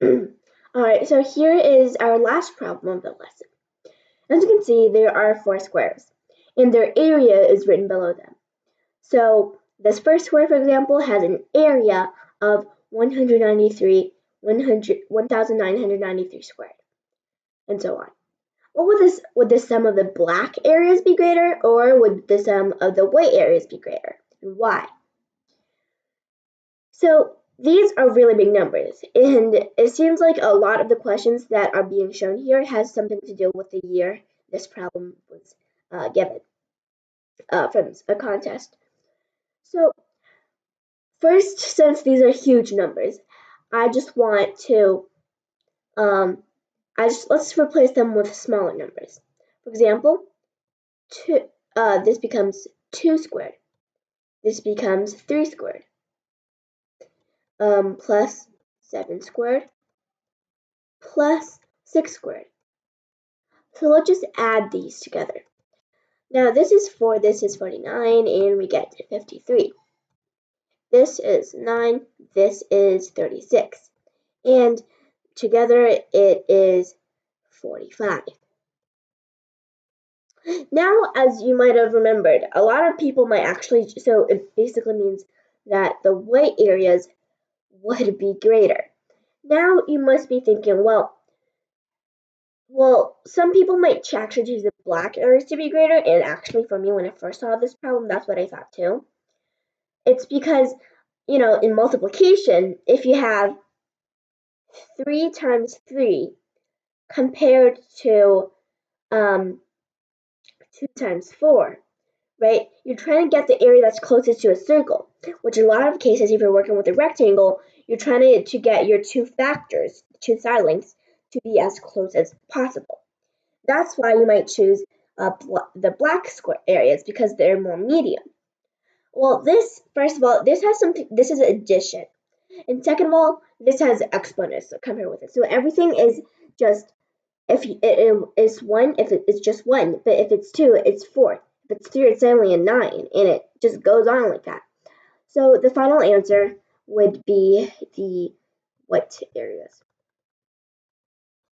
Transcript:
Alright, so here is our last problem of the lesson. As you can see, there are four squares, and their area is written below them. So this first square, for example, has an area of 1,993 squared, and so on. What would the sum of the black areas be greater, or would the sum of the white areas be greater, and why? So these are really big numbers, and it seems like a lot of the questions that are being shown here has something to do with the year this problem was given from a contest. So first, since these are huge numbers, I just want to let's replace them with smaller numbers. For example, this becomes 2 squared. This becomes 3 squared. Plus 7 squared plus 6 squared. So let's just add these together. Now this is 4, this is 49, and we get to 53. This is 9, this is 36. And together it is 45. Now, as you might have remembered, a lot of people might actually, so it basically means that the white areas would be greater. Now you must be thinking, well, some people might actually choose the black areas to be greater, and actually for me, when I first saw this problem, that's what I thought too. It's because, in multiplication, if you have 3 times 3 compared to 2 times 4, right? You're trying to get the area that's closest to a circle, which in a lot of cases, if you're working with a rectangle, you're trying to get your two factors, two side lengths, to be as close as possible. That's why you might choose the black square areas because they're more medium. Well, this, first of all, this has something, this is addition. And second of all, this has exponents to compare with it. So everything is just, if it is 1, if it's just 1, but if it's 2, it's 4. If it's 3, it's only a 9, and it just goes on like that. So the final answer would be the white areas.